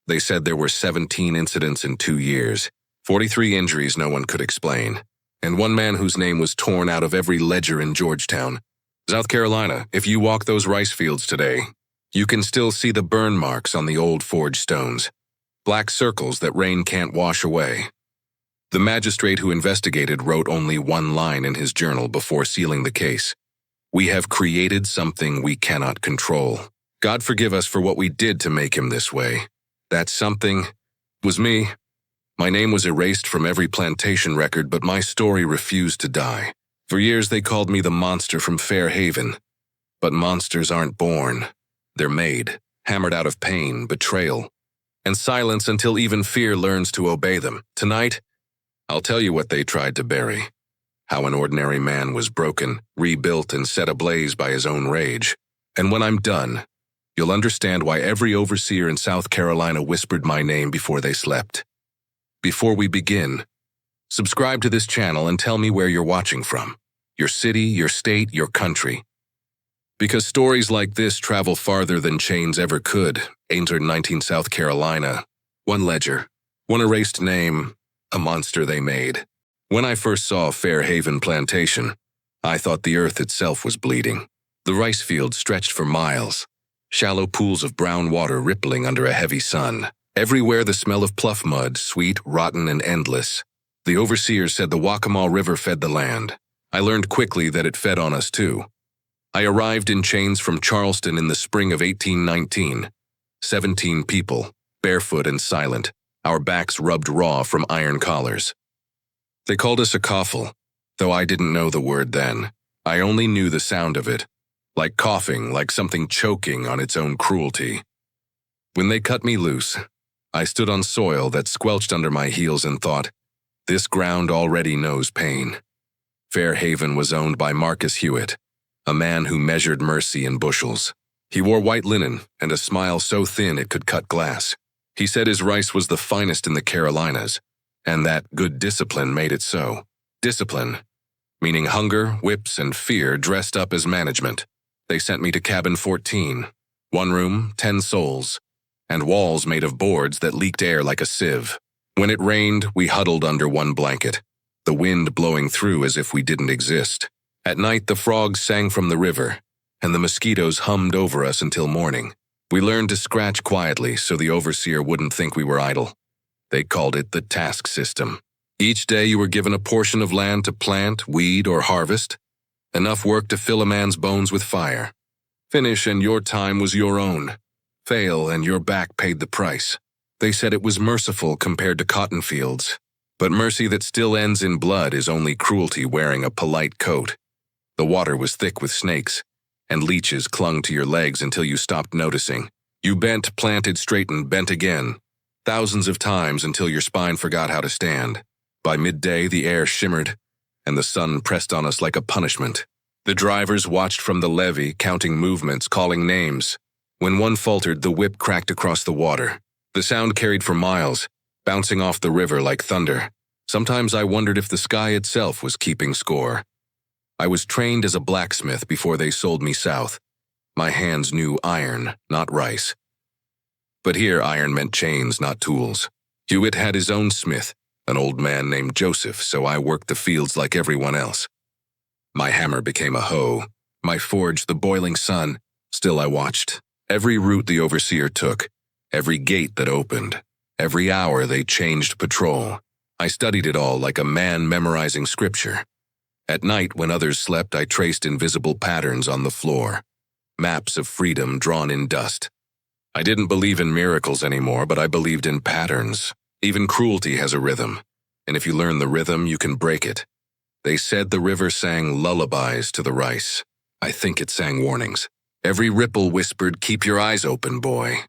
They said there were 17 incidents in 2 years, 43 injuries no one could explain, and one man whose name was torn out of every ledger in Georgetown. South Carolina, if you walk those rice fields today, you can still see the burn marks on the old forged stones, black circles that rain can't wash away. The magistrate who investigated wrote only one line in his journal before sealing the case. "We have created something we cannot control. God forgive us for what we did to make him this way. That something was me." My name was erased from every plantation record, but my story refused to die. For years they called me the monster from Fair Haven. But monsters aren't born. They're made, hammered out of pain, betrayal, and silence until even fear learns to obey them. Tonight, I'll tell you what they tried to bury. How an ordinary man was broken, rebuilt, and set ablaze by his own rage. And when I'm done, you'll understand why every overseer in South Carolina whispered my name before they slept. Before we begin, subscribe to this channel and tell me where you're watching from. Your city, your state, your country. Because stories like this travel farther than chains ever could. 819 South Carolina. One ledger, one erased name, a monster they made. When I first saw Fair Haven Plantation, I thought the earth itself was bleeding. The rice fields stretched for miles, shallow pools of brown water rippling under a heavy sun. Everywhere the smell of pluff mud, sweet, rotten, and endless. The overseers said the Waccamaw River fed the land. I learned quickly that it fed on us too. I arrived in chains from Charleston in the spring of 1819. 17 people, barefoot and silent, our backs rubbed raw from iron collars. They called us a coffle, though I didn't know the word then. I only knew the sound of it, like coughing, like something choking on its own cruelty. When they cut me loose, I stood on soil that squelched under my heels and thought, this ground already knows pain. Fair Haven was owned by Marcus Hewitt, a man who measured mercy in bushels. He wore white linen and a smile so thin it could cut glass. He said his rice was the finest in the Carolinas, and that good discipline made it so. Discipline, meaning hunger, whips, and fear dressed up as management. They sent me to cabin 14, 1 room, 10 souls, and walls made of boards that leaked air like a sieve. When it rained, we huddled under one blanket, the wind blowing through as if we didn't exist. At night, the frogs sang from the river, and the mosquitoes hummed over us until morning. We learned to scratch quietly so the overseer wouldn't think we were idle. They called it the task system. Each day you were given a portion of land to plant, weed, or harvest, enough work to fill a man's bones with fire. Finish and your time was your own. Fail and your back paid the price. They said it was merciful compared to cotton fields, but mercy that still ends in blood is only cruelty wearing a polite coat. The water was thick with snakes, and leeches clung to your legs until you stopped noticing. You bent, planted, straightened, bent again, thousands of times until your spine forgot how to stand. By midday, the air shimmered, and the sun pressed on us like a punishment. The drivers watched from the levee, counting movements, calling names. When one faltered, the whip cracked across the water. The sound carried for miles, bouncing off the river like thunder. Sometimes I wondered if the sky itself was keeping score. I was trained as a blacksmith before they sold me south. My hands knew iron, not rice. But here iron meant chains, not tools. Hewitt had his own smith, an old man named Joseph, so I worked the fields like everyone else. My hammer became a hoe, my forge the boiling sun. Still I watched. Every route the overseer took, every gate that opened, every hour they changed patrol. I studied it all like a man memorizing scripture. At night, when others slept, I traced invisible patterns on the floor, maps of freedom drawn in dust. I didn't believe in miracles anymore, but I believed in patterns. Even cruelty has a rhythm, and if you learn the rhythm, you can break it. They said the river sang lullabies to the rice. I think it sang warnings. Every ripple whispered, "Keep your eyes open, boy."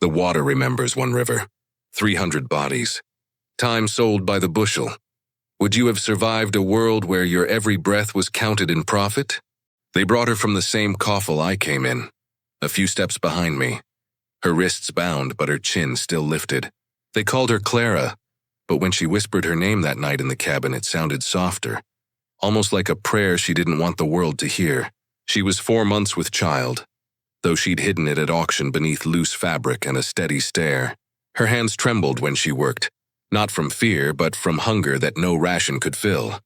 The water remembers one river. 300 bodies. Time sold by the bushel. Would you have survived a world where your every breath was counted in profit? They brought her from the same coffle I came in, a few steps behind me. Her wrists bound, but her chin still lifted. They called her Clara, but when she whispered her name that night in the cabin, it sounded softer, almost like a prayer she didn't want the world to hear. She was 4 months with child, though she'd hidden it at auction beneath loose fabric and a steady stare. Her hands trembled when she worked, not from fear but from hunger that no ration could fill.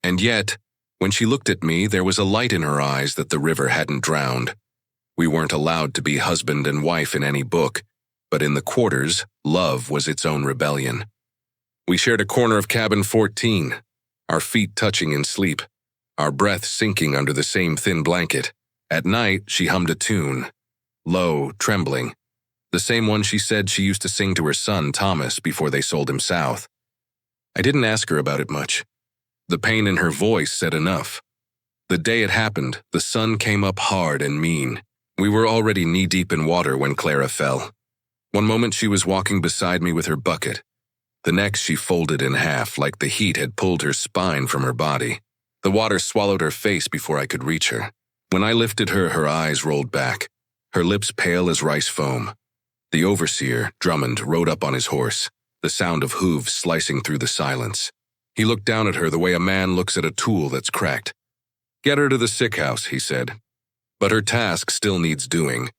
And yet, when she looked at me, there was a light in her eyes that the river hadn't drowned. We weren't allowed to be husband and wife in any book, but in the quarters, love was its own rebellion. We shared a corner of cabin 14, our feet touching in sleep, our breath sinking under the same thin blanket. At night, she hummed a tune, low, trembling, the same one she said she used to sing to her son, Thomas, before they sold him south. I didn't ask her about it much. The pain in her voice said enough. The day it happened, the sun came up hard and mean. We were already knee-deep in water when Clara fell. One moment she was walking beside me with her bucket. The next she folded in half like the heat had pulled her spine from her body. The water swallowed her face before I could reach her. When I lifted her, her eyes rolled back, her lips pale as rice foam. The overseer, Drummond, rode up on his horse, the sound of hooves slicing through the silence. He looked down at her the way a man looks at a tool that's cracked. "Get her to the sick house," he said. "But her task still needs doing.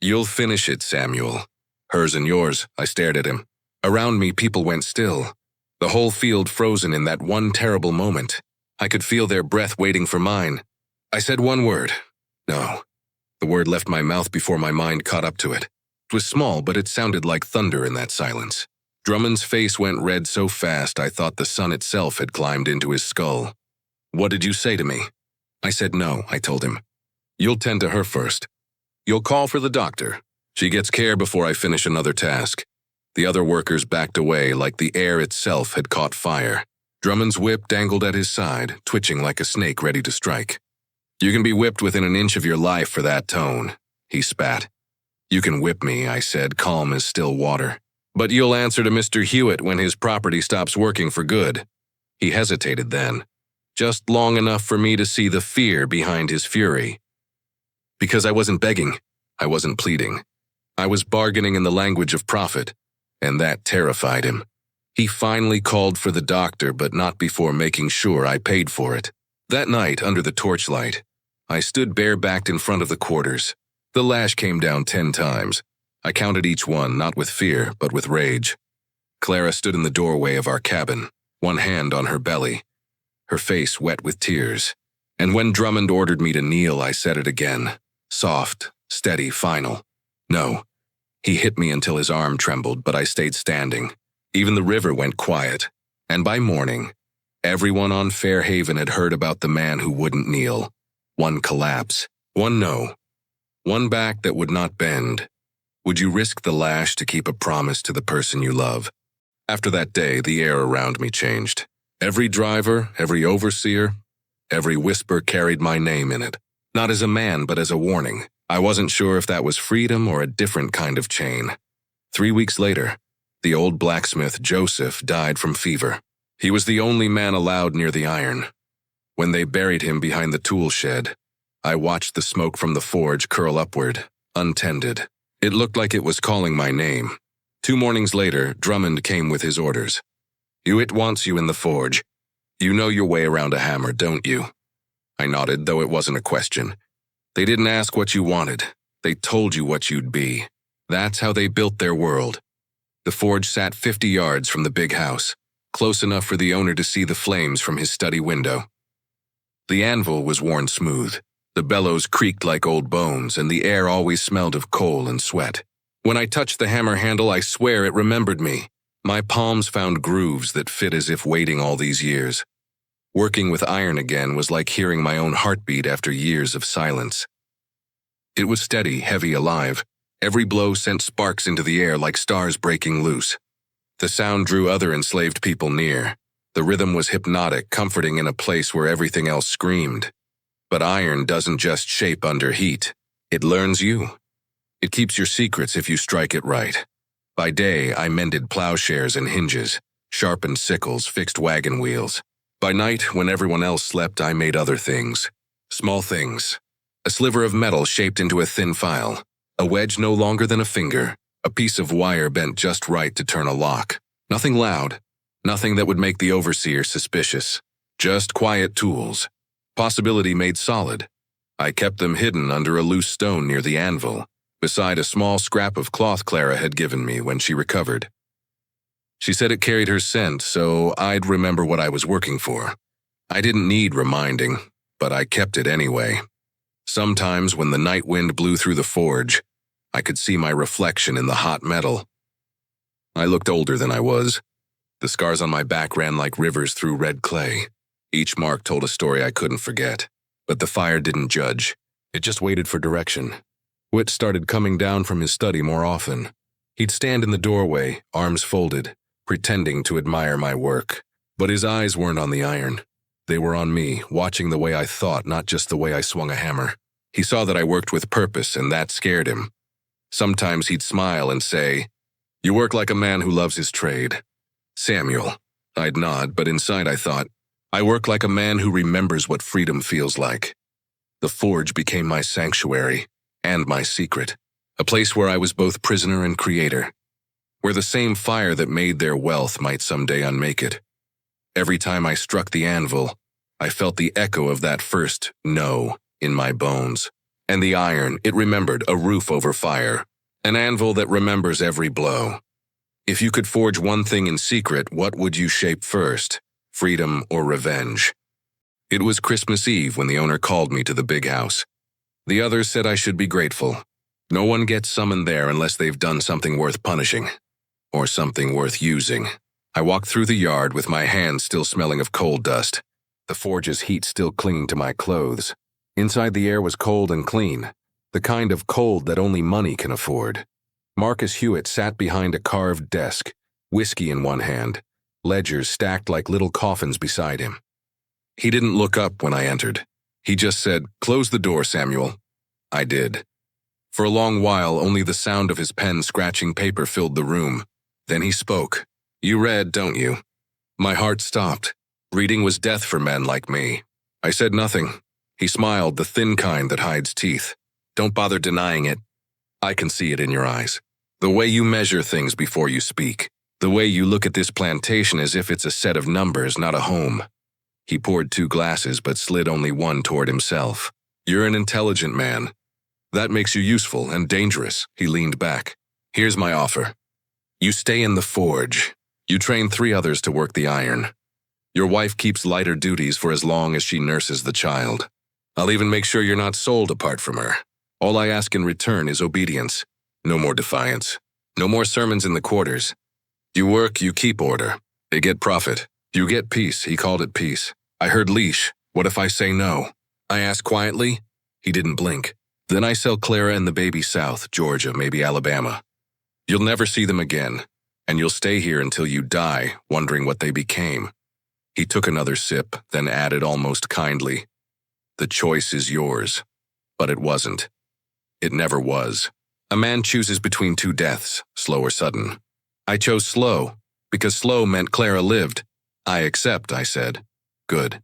You'll finish it, Samuel." "Hers and yours," I stared at him. Around me, people went still. The whole field frozen in that one terrible moment. I could feel their breath waiting for mine. I said one word. No. The word left my mouth before my mind caught up to it. It was small, but it sounded like thunder in that silence. Drummond's face went red so fast I thought the sun itself had climbed into his skull. "What did you say to me?" I said no, I told him. "You'll tend to her first. You'll call for the doctor. She gets care before I finish another task." The other workers backed away like the air itself had caught fire. Drummond's whip dangled at his side, twitching like a snake ready to strike. "You can be whipped within an inch of your life for that tone," he spat. "You can whip me," I said, calm as still water. "But you'll answer to Mr. Hewitt when his property stops working for good." He hesitated then, just long enough for me to see the fear behind his fury. Because I wasn't begging, I wasn't pleading. I was bargaining in the language of profit, and that terrified him. He finally called for the doctor, but not before making sure I paid for it. That night, under the torchlight, I stood bare-backed in front of the quarters. The lash came down 10 times. I counted each one, not with fear, but with rage. Clara stood in the doorway of our cabin, one hand on her belly, her face wet with tears. And when Drummond ordered me to kneel, I said it again, soft, steady, final. No. He hit me until his arm trembled, but I stayed standing. Even the river went quiet. And by morning, everyone on Fairhaven had heard about the man who wouldn't kneel. One collapse, one no, one back that would not bend. Would you risk the lash to keep a promise to the person you love? After that day, the air around me changed. Every driver, every overseer, every whisper carried my name in it. Not as a man, but as a warning. I wasn't sure if that was freedom or a different kind of chain. 3 weeks later, the old blacksmith, Joseph, died from fever. He was the only man allowed near the iron. When they buried him behind the tool shed, I watched the smoke from the forge curl upward, untended. It looked like it was calling my name. 2 mornings later, Drummond came with his orders. "Hewitt wants you in the forge. You know your way around a hammer, don't you?" I nodded, though it wasn't a question. They didn't ask what you wanted. They told you what you'd be. That's how they built their world. The forge sat 50 yards from the big house, close enough for the owner to see the flames from his study window. The anvil was worn smooth. The bellows creaked like old bones, and the air always smelled of coal and sweat. When I touched the hammer handle, I swear it remembered me. My palms found grooves that fit as if waiting all these years. Working with iron again was like hearing my own heartbeat after years of silence. It was steady, heavy, alive. Every blow sent sparks into the air like stars breaking loose. The sound drew other enslaved people near. The rhythm was hypnotic, comforting in a place where everything else screamed. But iron doesn't just shape under heat. It learns you. It keeps your secrets if you strike it right. By day, I mended plowshares and hinges, sharpened sickles, fixed wagon wheels. By night, when everyone else slept, I made other things. Small things. A sliver of metal shaped into a thin file. A wedge no longer than a finger. A piece of wire bent just right to turn a lock. Nothing loud. Nothing that would make the overseer suspicious. Just quiet tools. Possibility made solid. I kept them hidden under a loose stone near the anvil. beside a small scrap of cloth Clara had given me when she recovered. She said it carried her scent, so I'd remember what I was working for. I didn't need reminding, but I kept it anyway. Sometimes when the night wind blew through the forge, I could see my reflection in the hot metal. I looked older than I was. The scars on my back ran like rivers through red clay. Each mark told a story I couldn't forget. But the fire didn't judge. It just waited for direction. Whit started coming down from his study more often. He'd stand in the doorway, arms folded, pretending to admire my work. But his eyes weren't on the iron. They were on me, watching the way I thought, not just the way I swung a hammer. He saw that I worked with purpose, and that scared him. Sometimes he'd smile and say, "You work like a man who loves his trade." "Samuel." I'd nod, but inside I thought, I work like a man who remembers what freedom feels like. The forge became my sanctuary and my secret, a place where I was both prisoner and creator, where the same fire that made their wealth might someday unmake it. Every time I struck the anvil, I felt the echo of that first no in my bones. And the iron, it remembered a roof over fire, an anvil that remembers every blow. If you could forge one thing in secret, what would you shape first? Freedom or revenge? It was Christmas Eve when the owner called me to the big house. The others said I should be grateful. No one gets summoned there unless they've done something worth punishing, or something worth using. I walked through the yard with my hands still smelling of coal dust, the forge's heat still clinging to my clothes. Inside the air was cold and clean, the kind of cold that only money can afford. Marcus Hewitt sat behind a carved desk, whiskey in one hand, ledgers stacked like little coffins beside him. He didn't look up when I entered. He just said, "Close the door, Samuel." I did. For a long while, only the sound of his pen scratching paper filled the room. Then he spoke. "You read, don't you?" My heart stopped. Reading was death for men like me. I said nothing. He smiled, the thin kind that hides teeth. "Don't bother denying it. I can see it in your eyes. The way you measure things before you speak. The way you look at this plantation as if it's a set of numbers, not a home." He poured 2 glasses but slid only one toward himself. "You're an intelligent man. That makes you useful and dangerous." He leaned back. "Here's my offer. You stay in the forge. You train 3 others to work the iron. Your wife keeps lighter duties for as long as she nurses the child. I'll even make sure you're not sold apart from her. All I ask in return is obedience. No more defiance. No more sermons in the quarters. You work, you keep order. They get profit. You get peace." He called it peace. I heard leash. "What if I say no?" I asked quietly. He didn't blink. "Then I sell Clara and the baby south, Georgia, maybe Alabama. You'll never see them again, and you'll stay here until you die, wondering what they became." He took another sip, then added almost kindly, "The choice is yours." But it wasn't. It never was. A man chooses between 2 deaths, slow or sudden. I chose slow, because slow meant Clara lived. "I accept," I said. "Good."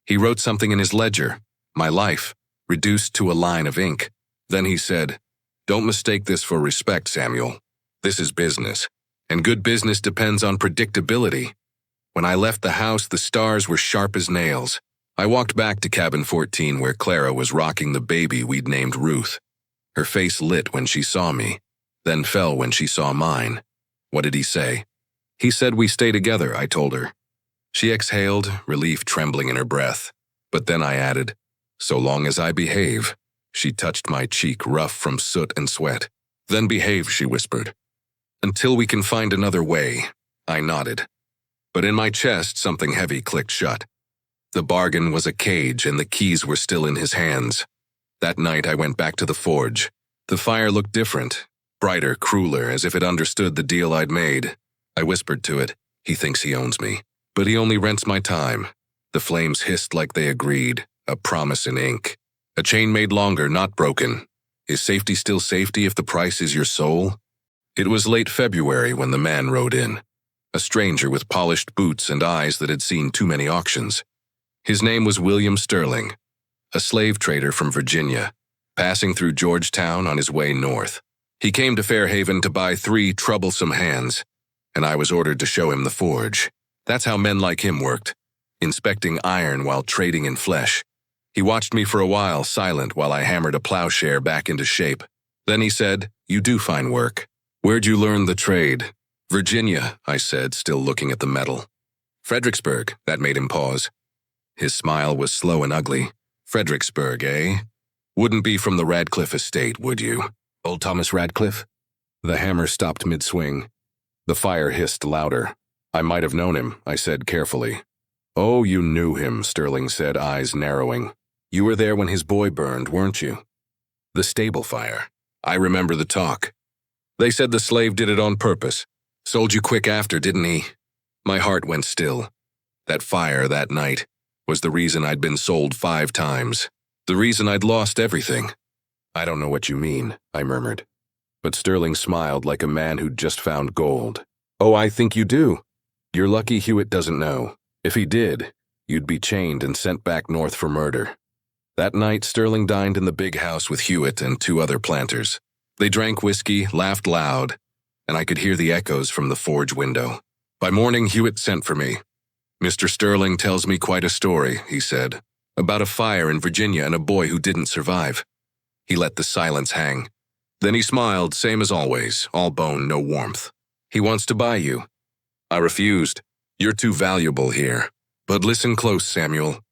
He wrote something in his ledger, my life, reduced to a line of ink. Then he said, "Don't mistake this for respect, Samuel. This is business, and good business depends on predictability." When I left the house, the stars were sharp as nails. I walked back to cabin 14 where Clara was rocking the baby we'd named Ruth. Her face lit when she saw me, then fell when she saw mine. What did he say? "He said we stay together," I told her. She exhaled, relief trembling in her breath. But then I added, "So long as I behave." She touched my cheek, rough from soot and sweat. "Then behave," she whispered. "Until we can find another way." I nodded. But in my chest, something heavy clicked shut. The bargain was a cage, and the keys were still in his hands. That night I went back to the forge. The fire looked different, brighter, crueler, as if it understood the deal I'd made. I whispered to it, "He thinks he owns me, but he only rents my time." The flames hissed like they agreed, a promise in ink. A chain made longer, not broken. Is safety still safety if the price is your soul? It was late February when the man rode in. A stranger with polished boots and eyes that had seen too many auctions. His name was William Sterling, a slave trader from Virginia, passing through Georgetown on his way north. He came to Fairhaven to buy 3 troublesome hands, and I was ordered to show him the forge. That's how men like him worked, inspecting iron while trading in flesh. He watched me for a while, silent, while I hammered a plowshare back into shape. Then he said, "You do fine work. Where'd you learn the trade?" "Virginia," I said, still looking at the medal. "Fredericksburg," that made him pause. His smile was slow and ugly. "Fredericksburg, eh? Wouldn't be from the Radcliffe estate, would you? Old Thomas Radcliffe?" The hammer stopped mid-swing. The fire hissed louder. "I might have known him," I said carefully. "Oh, you knew him," Sterling said, eyes narrowing. "You were there when his boy burned, weren't you?" "The stable fire. I remember the talk. They said the slave did it on purpose. Sold you quick after, didn't he?" My heart went still. That fire that night was the reason I'd been sold 5 times. The reason I'd lost everything. "I don't know what you mean," I murmured. But Sterling smiled like a man who'd just found gold. "Oh, I think you do. You're lucky Hewitt doesn't know. If he did, you'd be chained and sent back north for murder." That night, Sterling dined in the big house with Hewitt and 2 other planters. They drank whiskey, laughed loud, and I could hear the echoes from the forge window. By morning, Hewitt sent for me. "Mr. Sterling tells me quite a story," he said, "about a fire in Virginia and a boy who didn't survive." He let the silence hang. Then he smiled, same as always, all bone, no warmth. "He wants to buy you." I refused. "You're too valuable here. But listen close, Samuel.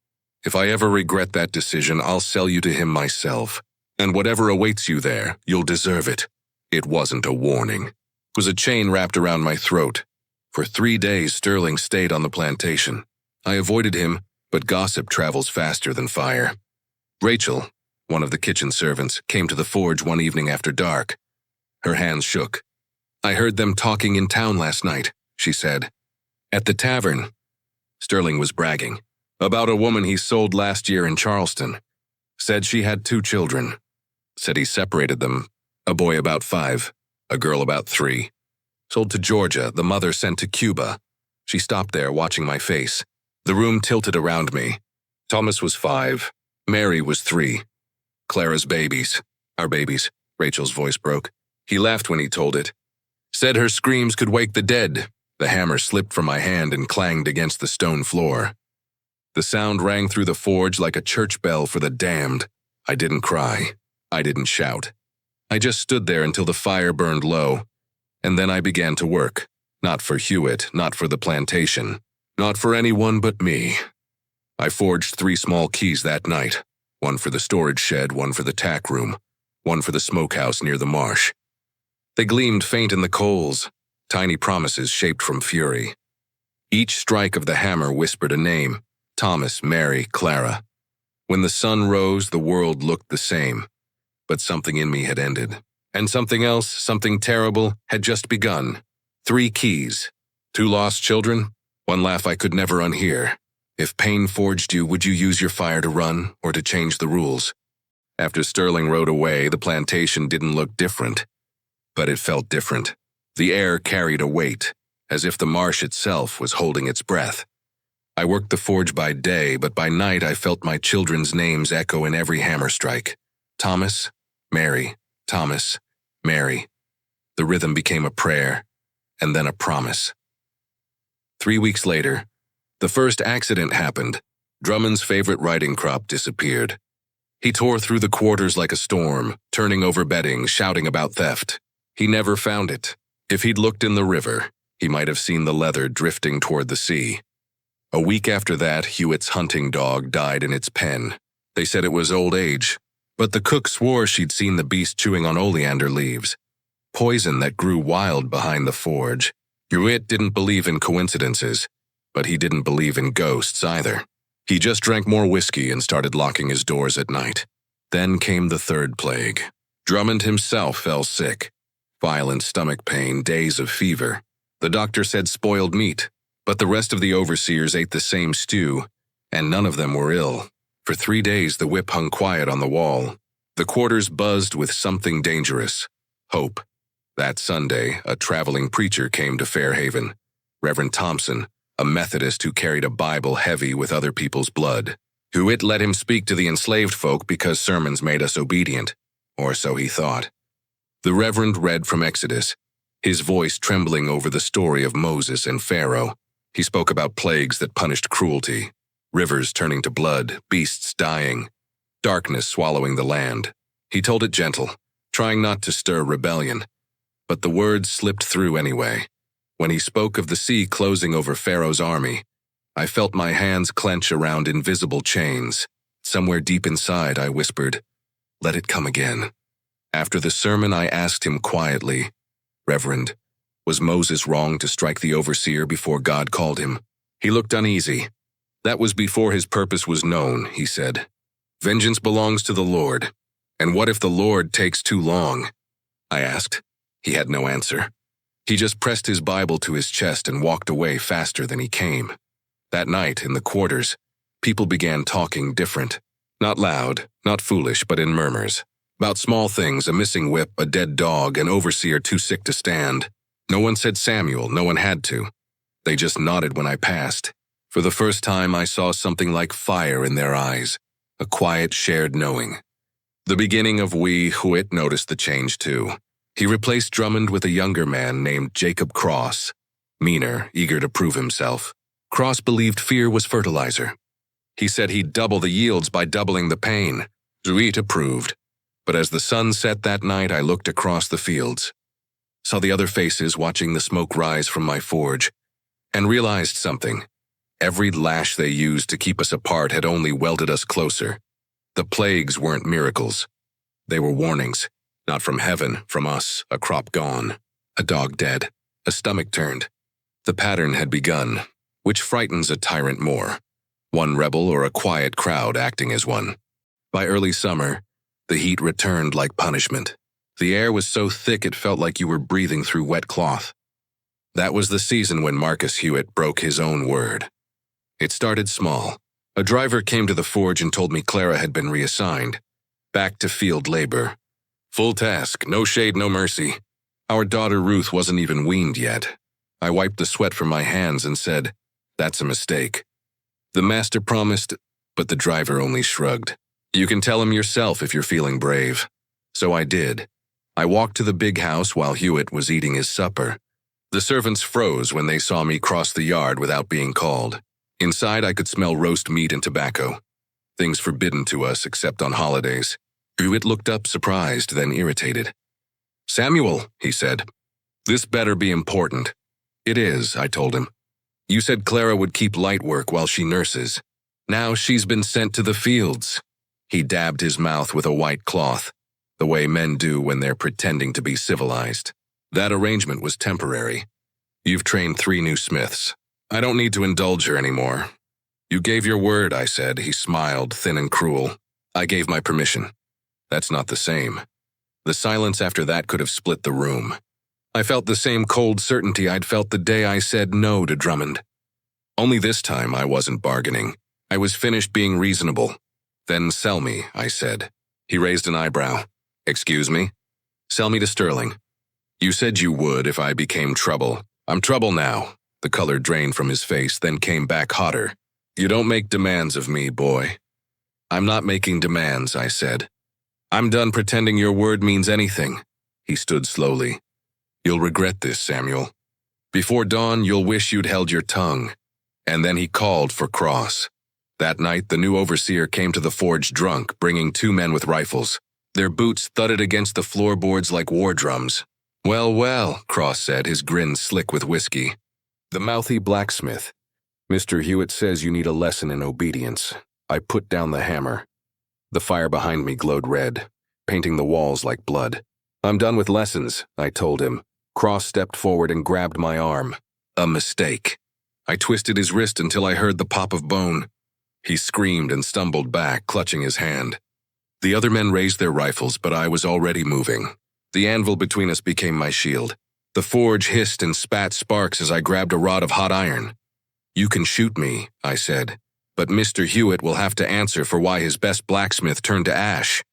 If I ever regret that decision, I'll sell you to him myself. And whatever awaits you there, you'll deserve it." It wasn't a warning. It was a chain wrapped around my throat. For 3 days, Sterling stayed on the plantation. I avoided him, but gossip travels faster than fire. Rachel, one of the kitchen servants, came to the forge one evening after dark. Her hands shook. "I heard them talking in town last night," she said. "At the tavern." Sterling was bragging. "About a woman he sold last year in Charleston. Said she had 2 children. Said he separated them. A boy about 5, a girl about 3. Sold to Georgia, the mother sent to Cuba." She stopped there, watching my face. The room tilted around me. Thomas was 5. Mary was 3. Clara's babies. "Our babies," Rachel's voice broke. He laughed when he told it. "Said her screams could wake the dead." The hammer slipped from my hand and clanged against the stone floor. The sound rang through the forge like a church bell for the damned. I didn't cry. I didn't shout. I just stood there until the fire burned low. And then I began to work. Not for Hewitt, not for the plantation, not for anyone but me. I forged 3 small keys that night. One for the storage shed, one for the tack room, one for the smokehouse near the marsh. They gleamed faint in the coals, tiny promises shaped from fury. Each strike of the hammer whispered a name: Thomas, Mary, Clara. When the sun rose, the world looked the same. But something in me had ended. And something else, something terrible, had just begun. 3 keys. 2 lost children. 1 laugh I could never unhear. If pain forged you, would you use your fire to run or to change the rules? After Sterling rode away, the plantation didn't look different. But it felt different. The air carried a weight, as if the marsh itself was holding its breath. I worked the forge by day, but by night I felt my children's names echo in every hammer strike. Thomas, Mary, Thomas, Mary. The rhythm became a prayer, and then a promise. 3 weeks later, the first accident happened. Drummond's favorite riding crop disappeared. He tore through the quarters like a storm, turning over bedding, shouting about theft. He never found it. If he'd looked in the river, he might have seen the leather drifting toward the sea. A week after that, Hewitt's hunting dog died in its pen. They said it was old age, but the cook swore she'd seen the beast chewing on oleander leaves, poison that grew wild behind the forge. Hewitt didn't believe in coincidences, but he didn't believe in ghosts either. He just drank more whiskey and started locking his doors at night. Then came the 3rd plague. Drummond himself fell sick. Violent stomach pain, days of fever. The doctor said spoiled meat, but the rest of the overseers ate the same stew, and none of them were ill. For 3 days, the whip hung quiet on the wall. The quarters buzzed with something dangerous. Hope. That Sunday, a traveling preacher came to Fairhaven. Reverend Thompson, a Methodist who carried a Bible heavy with other people's blood. Hewitt let him speak to the enslaved folk because sermons made us obedient, or so he thought. The Reverend read from Exodus, his voice trembling over the story of Moses and Pharaoh. He spoke about plagues that punished cruelty, rivers turning to blood, beasts dying, darkness swallowing the land. He told it gentle, trying not to stir rebellion. But the words slipped through anyway. When he spoke of the sea closing over Pharaoh's army, I felt my hands clench around invisible chains. Somewhere deep inside, I whispered, "Let it come again." After the sermon, I asked him quietly, "Reverend, was Moses wrong to strike the overseer before God called him?" He looked uneasy. "That was before his purpose was known," he said. "Vengeance belongs to the Lord. And what if the Lord takes too long?" I asked. He had no answer. He just pressed his Bible to his chest and walked away faster than he came. That night, in the quarters, people began talking different. Not loud, not foolish, but in murmurs. About small things, a missing whip, a dead dog, an overseer too sick to stand. No one said Samuel, no one had to. They just nodded when I passed. For the first time, I saw something like fire in their eyes, a quiet, shared knowing. The beginning of Hewitt noticed the change too. He replaced Drummond with a younger man named Jacob Cross, meaner, eager to prove himself. Cross believed fear was fertilizer. He said he'd double the yields by doubling the pain. Hewitt approved. But as the sun set that night, I looked across the fields, saw the other faces watching the smoke rise from my forge, and realized something. Every lash they used to keep us apart had only welded us closer. The plagues weren't miracles. They were warnings. Not from heaven, from us, a crop gone, a dog dead, a stomach turned. The pattern had begun, which frightens a tyrant more. One rebel or a quiet crowd acting as one. By early summer, the heat returned like punishment. The air was so thick it felt like you were breathing through wet cloth. That was the season when Marcus Hewitt broke his own word. It started small. A driver came to the forge and told me Clara had been reassigned. Back to field labor. Full task, no shade, no mercy. Our daughter Ruth wasn't even weaned yet. I wiped the sweat from my hands and said, "That's a mistake." The master promised, but the driver only shrugged. "You can tell him yourself if you're feeling brave." So I did. I walked to the big house while Hewitt was eating his supper. The servants froze when they saw me cross the yard without being called. Inside, I could smell roast meat and tobacco. Things forbidden to us except on holidays. Hewitt looked up surprised, then irritated. "Samuel," he said, "this better be important." "It is," I told him. "You said Clara would keep light work while she nurses. Now she's been sent to the fields." He dabbed his mouth with a white cloth, the way men do when they're pretending to be civilized. "That arrangement was temporary. You've trained 3 new smiths. I don't need to indulge her anymore." "You gave your word," I said. He smiled, thin and cruel. "I gave my permission." "That's not the same." The silence after that could have split the room. I felt the same cold certainty I'd felt the day I said no to Drummond. Only this time I wasn't bargaining. I was finished being reasonable. "Then sell me," I said. He raised an eyebrow. "Excuse me?" "Sell me to Sterling." "You said you would if I became trouble. I'm trouble now." The color drained from his face, then came back hotter. "You don't make demands of me, boy." "I'm not making demands," I said. "I'm done pretending your word means anything." He stood slowly. "You'll regret this, Samuel. Before dawn, you'll wish you'd held your tongue." And then he called for Cross. That night, the new overseer came to the forge drunk, bringing 2 men with rifles. Their boots thudded against the floorboards like war drums. "Well, well," Cross said, his grin slick with whiskey. "The mouthy blacksmith. Mr. Hewitt says you need a lesson in obedience." I put down the hammer. The fire behind me glowed red, painting the walls like blood. "I'm done with lessons," I told him. Cross stepped forward and grabbed my arm. A mistake. I twisted his wrist until I heard the pop of bone. He screamed and stumbled back, clutching his hand. The other men raised their rifles, but I was already moving. The anvil between us became my shield. The forge hissed and spat sparks as I grabbed a rod of hot iron. "You can shoot me," I said, "but Mr. Hewitt will have to answer for why his best blacksmith turned to ash."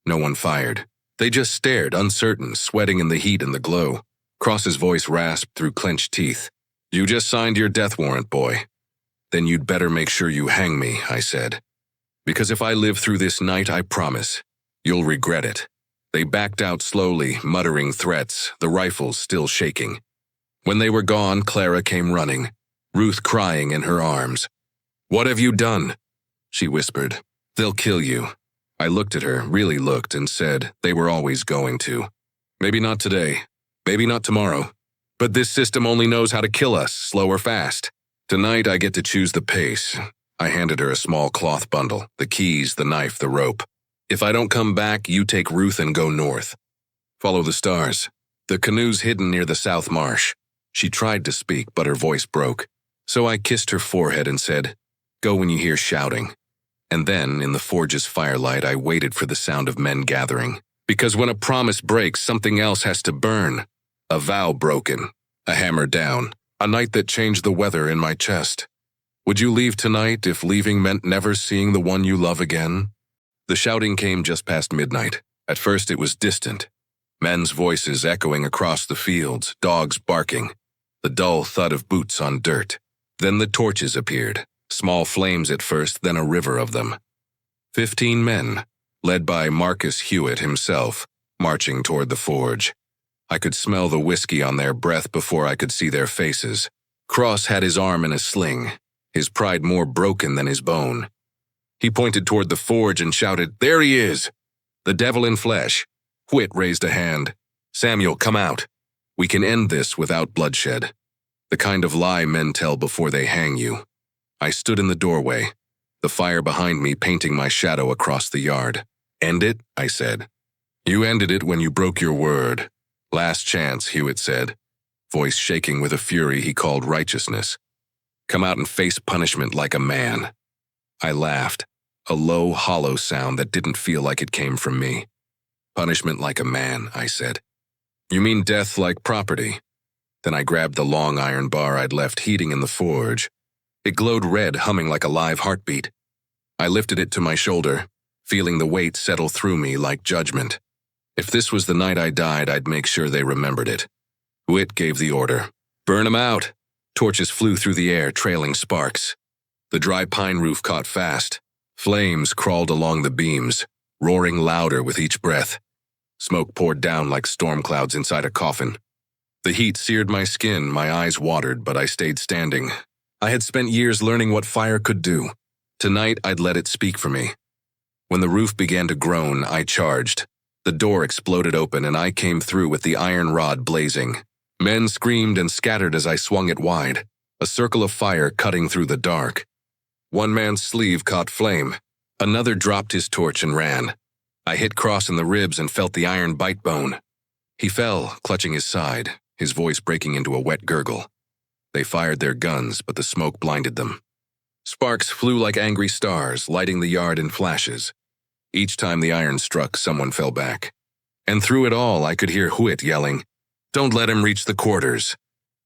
No one fired. They just stared, uncertain, sweating in the heat and the glow. Cross's voice rasped through clenched teeth. "You just signed your death warrant, boy." "Then you'd better make sure you hang me," I said. "Because if I live through this night, I promise, you'll regret it." They backed out slowly, muttering threats, the rifles still shaking. When they were gone, Clara came running, Ruth crying in her arms. "What have you done?" she whispered. "They'll kill you." I looked at her, really looked, and said they were always going to. Maybe not today, maybe not tomorrow, but this system only knows how to kill us, slow or fast. Tonight I get to choose the pace. I handed her a small cloth bundle, the keys, the knife, the rope. If I don't come back, you take Ruth and go north. Follow the stars. The canoe's hidden near the south marsh. She tried to speak, but her voice broke. So I kissed her forehead and said, "Go when you hear shouting." And then, in the forge's firelight, I waited for the sound of men gathering. Because when a promise breaks, something else has to burn. A vow broken. A hammer down. A night that changed the weather in my chest. Would you leave tonight if leaving meant never seeing the one you love again? The shouting came just past midnight. At first it was distant. Men's voices echoing across the fields, dogs barking. The dull thud of boots on dirt. Then the torches appeared. Small flames at first, then a river of them. 15 men, led by Marcus Hewitt himself, marching toward the forge. I could smell the whiskey on their breath before I could see their faces. Cross had his arm in a sling, his pride more broken than his bone. He pointed toward the forge and shouted, "There he is! The devil in flesh." Whit raised a hand. "Samuel, come out. We can end this without bloodshed. The kind of lie men tell before they hang you." I stood in the doorway, the fire behind me painting my shadow across the yard. "End it?" I said. "You ended it when you broke your word. Last chance," Hewitt said, voice shaking with a fury he called righteousness. "Come out and face punishment like a man." I laughed, a low, hollow sound that didn't feel like it came from me. "Punishment like a man," I said. "You mean death like property?" Then I grabbed the long iron bar I'd left heating in the forge. It glowed red, humming like a live heartbeat. I lifted it to my shoulder, feeling the weight settle through me like judgment. If this was the night I died, I'd make sure they remembered it. Whit gave the order. "Burn 'em out." Torches flew through the air, trailing sparks. The dry pine roof caught fast. Flames crawled along the beams, roaring louder with each breath. Smoke poured down like storm clouds inside a coffin. The heat seared my skin, my eyes watered, but I stayed standing. I had spent years learning what fire could do. Tonight, I'd let it speak for me. When the roof began to groan, I charged. The door exploded open and I came through with the iron rod blazing. Men screamed and scattered as I swung it wide, a circle of fire cutting through the dark. One man's sleeve caught flame. Another dropped his torch and ran. I hit Cross in the ribs and felt the iron bite bone. He fell, clutching his side, his voice breaking into a wet gurgle. They fired their guns, but the smoke blinded them. Sparks flew like angry stars, lighting the yard in flashes. Each time the iron struck, someone fell back. And through it all, I could hear Whit yelling, "Don't let him reach the quarters.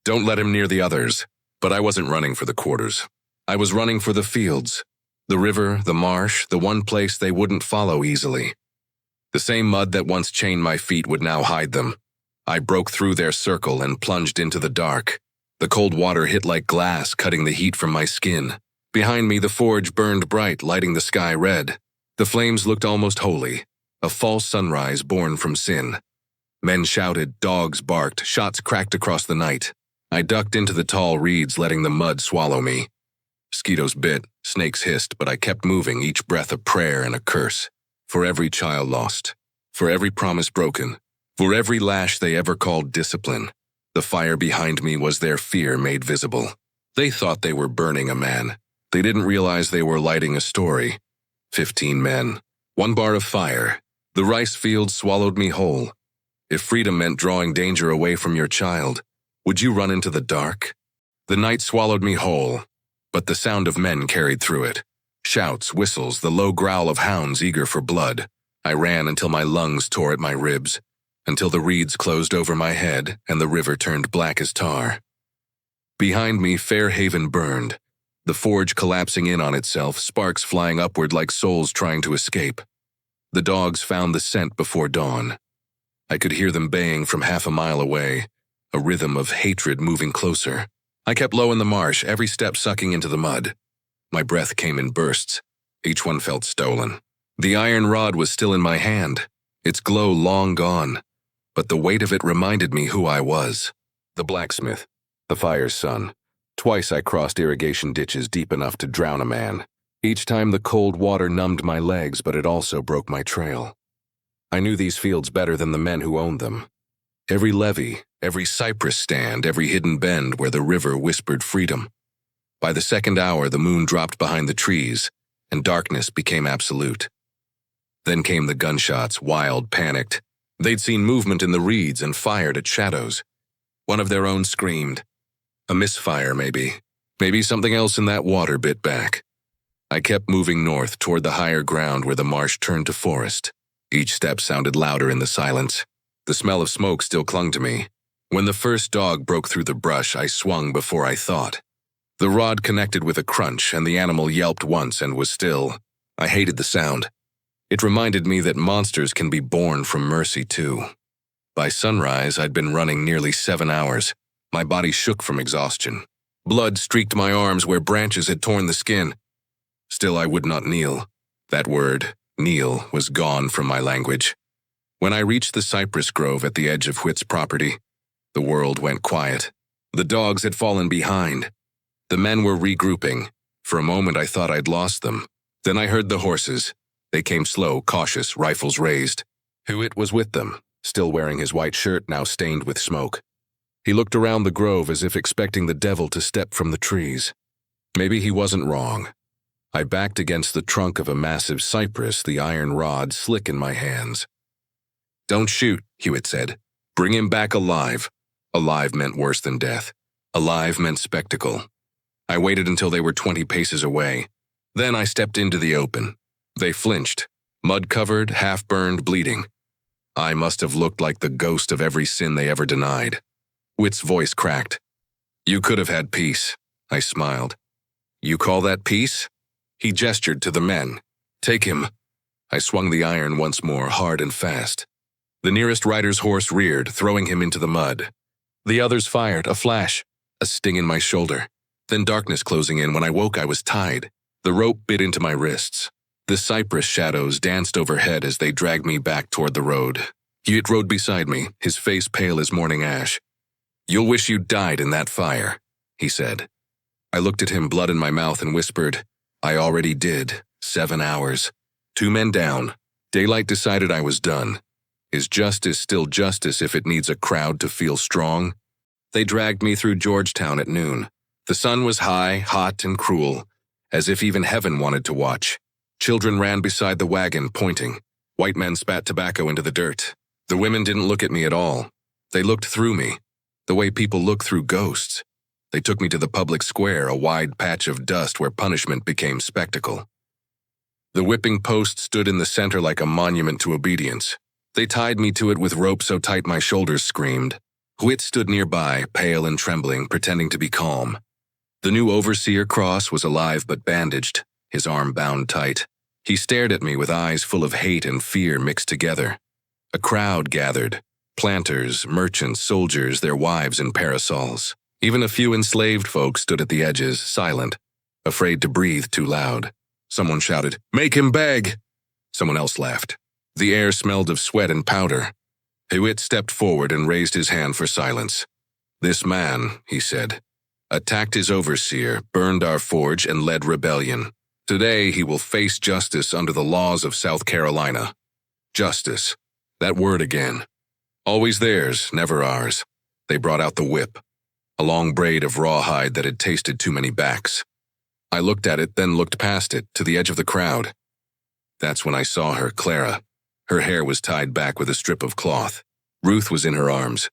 Don't let him near the others." But I wasn't running for the quarters. I was running for the fields, the river, the marsh, the one place they wouldn't follow easily. The same mud that once chained my feet would now hide them. I broke through their circle and plunged into the dark. The cold water hit like glass, cutting the heat from my skin. Behind me, the forge burned bright, lighting the sky red. The flames looked almost holy, a false sunrise born from sin. Men shouted, dogs barked, shots cracked across the night. I ducked into the tall reeds, letting the mud swallow me. Mosquitoes bit, snakes hissed, but I kept moving, each breath a prayer and a curse. For every child lost, for every promise broken, for every lash they ever called discipline. The fire behind me was their fear made visible. They thought they were burning a man. They didn't realize they were lighting a story. 15 men, one bar of fire. The rice field swallowed me whole. If freedom meant drawing danger away from your child, would you run into the dark? The night swallowed me whole, but the sound of men carried through it. Shouts, whistles, the low growl of hounds eager for blood. I ran until my lungs tore at my ribs, until the reeds closed over my head and the river turned black as tar. Behind me, Fairhaven burned, the forge collapsing in on itself, sparks flying upward like souls trying to escape. The dogs found the scent before dawn. I could hear them baying from half a mile away, a rhythm of hatred moving closer. I kept low in the marsh, every step sucking into the mud. My breath came in bursts. Each one felt stolen. The iron rod was still in my hand, its glow long gone, but the weight of it reminded me who I was. The blacksmith, the fire's son. Twice I crossed irrigation ditches deep enough to drown a man. Each time the cold water numbed my legs, but it also broke my trail. I knew these fields better than the men who owned them. Every levee, every cypress stand, every hidden bend where the river whispered freedom. By the second hour, the moon dropped behind the trees, and darkness became absolute. Then came the gunshots, wild, panicked. They'd seen movement in the reeds and fired at shadows. One of their own screamed. A misfire, maybe. Maybe something else in that water bit back. I kept moving north toward the higher ground where the marsh turned to forest. Each step sounded louder in the silence. The smell of smoke still clung to me. When the first dog broke through the brush, I swung before I thought. The rod connected with a crunch, and the animal yelped once and was still. I hated the sound. It reminded me that monsters can be born from mercy, too. By sunrise, I'd been running nearly 7 hours. My body shook from exhaustion. Blood streaked my arms where branches had torn the skin. Still, I would not kneel. That word, kneel, was gone from my language. When I reached the cypress grove at the edge of Whit's property, the world went quiet. The dogs had fallen behind. The men were regrouping. For a moment, I thought I'd lost them. Then I heard the horses. They came slow, cautious, rifles raised. Hewitt was with them, still wearing his white shirt now stained with smoke. He looked around the grove as if expecting the devil to step from the trees. Maybe he wasn't wrong. I backed against the trunk of a massive cypress, the iron rod slick in my hands. "Don't shoot," Hewitt said. "Bring him back alive." Alive meant worse than death. Alive meant spectacle. I waited until they were 20 paces away. Then I stepped into the open. They flinched, mud-covered, half-burned, bleeding. I must have looked like the ghost of every sin they ever denied. Whit's voice cracked. "You could have had peace," I smiled. "You call that peace?" He gestured to the men. "Take him." I swung the iron once more, hard and fast. The nearest rider's horse reared, throwing him into the mud. The others fired, a flash, a sting in my shoulder. Then darkness closing in. When I woke, I was tied. The rope bit into my wrists. The cypress shadows danced overhead as they dragged me back toward the road. Hewitt rode beside me, his face pale as morning ash. "You'll wish you died in that fire," he said. I looked at him, blood in my mouth, and whispered, "I already did. 7 hours. 2 men down. Daylight decided I was done. Is justice still justice if it needs a crowd to feel strong?" They dragged me through Georgetown at noon. The sun was high, hot, and cruel, as if even heaven wanted to watch. Children ran beside the wagon, pointing. White men spat tobacco into the dirt. The women didn't look at me at all. They looked through me, the way people look through ghosts. They took me to the public square, a wide patch of dust where punishment became spectacle. The whipping post stood in the center like a monument to obedience. They tied me to it with rope so tight my shoulders screamed. Whit stood nearby, pale and trembling, pretending to be calm. The new overseer Cross was alive but bandaged, his arm bound tight. He stared at me with eyes full of hate and fear mixed together. A crowd gathered. Planters, merchants, soldiers, their wives in parasols. Even a few enslaved folks stood at the edges, silent, afraid to breathe too loud. Someone shouted, "Make him beg!" Someone else laughed. The air smelled of sweat and powder. Hewitt stepped forward and raised his hand for silence. "This man," he said, "attacked his overseer, burned our forge, and led rebellion. Today he will face justice under the laws of South Carolina." Justice. That word again. Always theirs, never ours. They brought out the whip, a long braid of rawhide that had tasted too many backs. I looked at it, then looked past it, to the edge of the crowd. That's when I saw her, Clara. Her hair was tied back with a strip of cloth. Ruth was in her arms.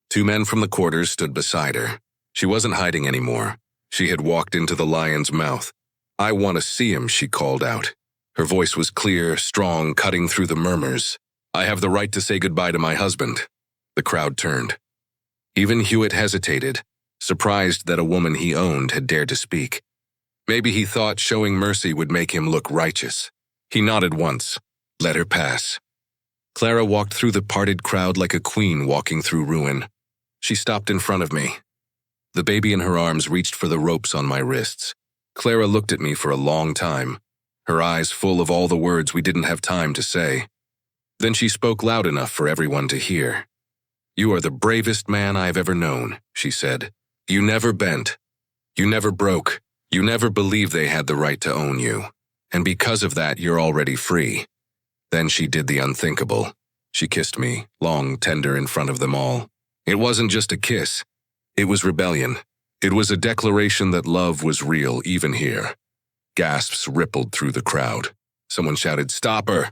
2 men from the quarters stood beside her. She wasn't hiding anymore. She had walked into the lion's mouth. "I want to see him," she called out. Her voice was clear, strong, cutting through the murmurs. "I have the right to say goodbye to my husband." The crowd turned. Even Hewitt hesitated, surprised that a woman he owned had dared to speak. Maybe he thought showing mercy would make him look righteous. He nodded once, let her pass. Clara walked through the parted crowd like a queen walking through ruin. She stopped in front of me. The baby in her arms reached for the ropes on my wrists. Clara looked at me for a long time, her eyes full of all the words we didn't have time to say. Then she spoke loud enough for everyone to hear. "You are the bravest man I have ever known," she said. "You never bent. You never broke. You never believed they had the right to own you, and because of that, you're already free. Then she did the unthinkable. She kissed me, long, tender, in front of them all. It wasn't just a kiss. It was rebellion. It was a declaration that love was real, even here. Gasps rippled through the crowd. Someone shouted, "Stop her!"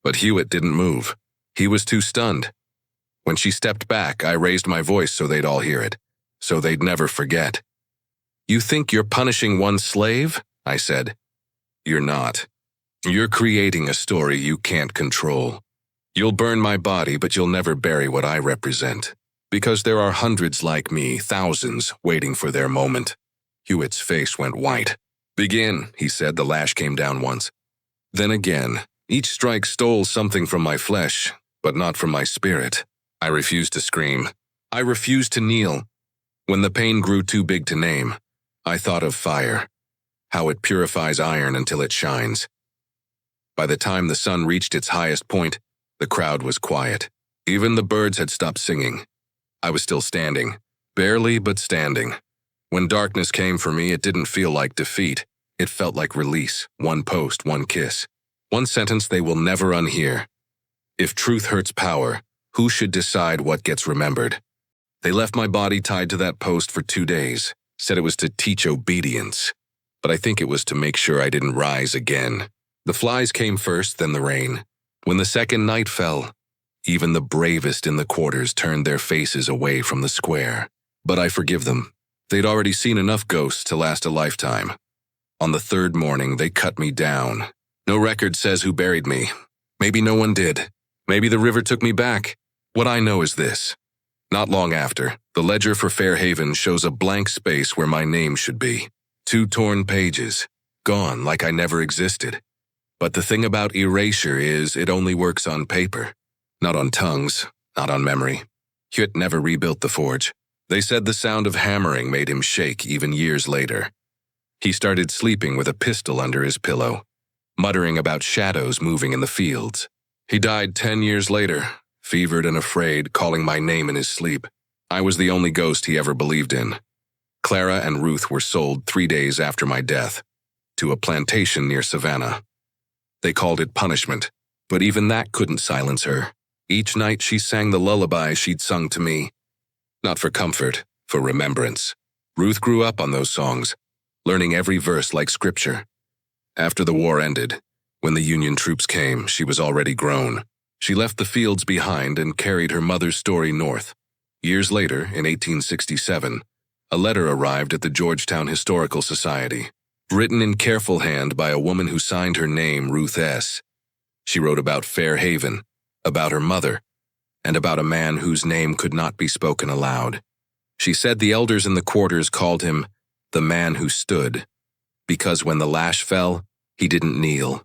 But Hewitt didn't move. He was too stunned. When she stepped back, I raised my voice so they'd all hear it, so they'd never forget. "You think you're punishing one slave?" I said. "You're not. You're creating a story you can't control. You'll burn my body, but you'll never bury what I represent. Because there are hundreds like me, thousands, waiting for their moment." Hewitt's face went white. "Begin," he said. The lash came down once. Then again. Each strike stole something from my flesh, but not from my spirit. I refused to scream. I refused to kneel. When the pain grew too big to name, I thought of fire, how it purifies iron until it shines. By the time the sun reached its highest point, the crowd was quiet. Even the birds had stopped singing. I was still standing, barely but standing. When darkness came for me, it didn't feel like defeat. It felt like release, one post, one kiss. One sentence they will never unhear. If truth hurts power, who should decide what gets remembered? They left my body tied to that post for 2 days, said it was to teach obedience. But I think it was to make sure I didn't rise again. The flies came first, then the rain. When the second night fell, even the bravest in the quarters turned their faces away from the square. But I forgive them. They'd already seen enough ghosts to last a lifetime. On the third morning, they cut me down. No record says who buried me. Maybe no one did. Maybe the river took me back. What I know is this. Not long after, the ledger for Fairhaven shows a blank space where my name should be. 2 torn pages. Gone like I never existed. But the thing about erasure is it only works on paper. Not on tongues, not on memory. Hewitt never rebuilt the forge. They said the sound of hammering made him shake even years later. He started sleeping with a pistol under his pillow, muttering about shadows moving in the fields. He died 10 years later, fevered and afraid, calling my name in his sleep. I was the only ghost he ever believed in. Clara and Ruth were sold 3 days after my death, to a plantation near Savannah. They called it punishment, but even that couldn't silence her. Each night she sang the lullaby she'd sung to me. Not for comfort, for remembrance. Ruth grew up on those songs, learning every verse like scripture. After the war ended, when the Union troops came, she was already grown. She left the fields behind and carried her mother's story north. Years later, in 1867, a letter arrived at the Georgetown Historical Society, written in careful hand by a woman who signed her name Ruth S. She wrote about Fairhaven, about her mother, and about a man whose name could not be spoken aloud. She said the elders in the quarters called him the man who stood, because when the lash fell, he didn't kneel.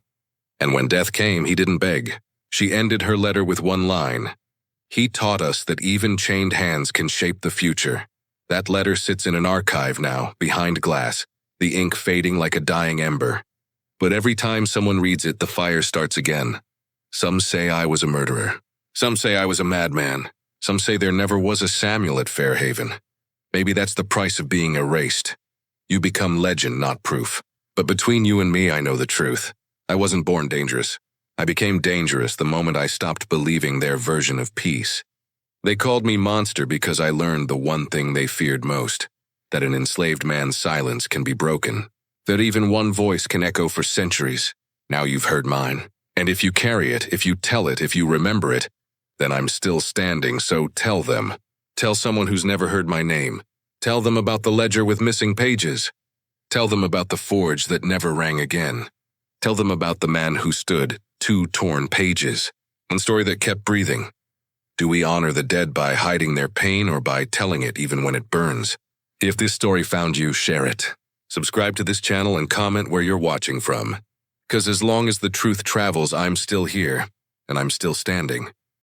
And when death came, he didn't beg. She ended her letter with one line. He taught us that even chained hands can shape the future. That letter sits in an archive now, behind glass, the ink fading like a dying ember. But every time someone reads it, the fire starts again. Some say I was a murderer. Some say I was a madman. Some say there never was a Samuel at Fairhaven. Maybe that's the price of being erased. You become legend, not proof. But between you and me, I know the truth. I wasn't born dangerous. I became dangerous the moment I stopped believing their version of peace. They called me monster because I learned the one thing they feared most, that an enslaved man's silence can be broken, that even one voice can echo for centuries. Now you've heard mine. And if you carry it, if you tell it, if you remember it, then I'm still standing, so tell them. Tell someone who's never heard my name. Tell them about the ledger with missing pages. Tell them about the forge that never rang again. Tell them about the man who stood, 2 torn pages, one story that kept breathing. Do we honor the dead by hiding their pain or by telling it even when it burns? If this story found you, share it. Subscribe to this channel and comment where you're watching from. 'Cause as long as the truth travels, I'm still here, and I'm still standing.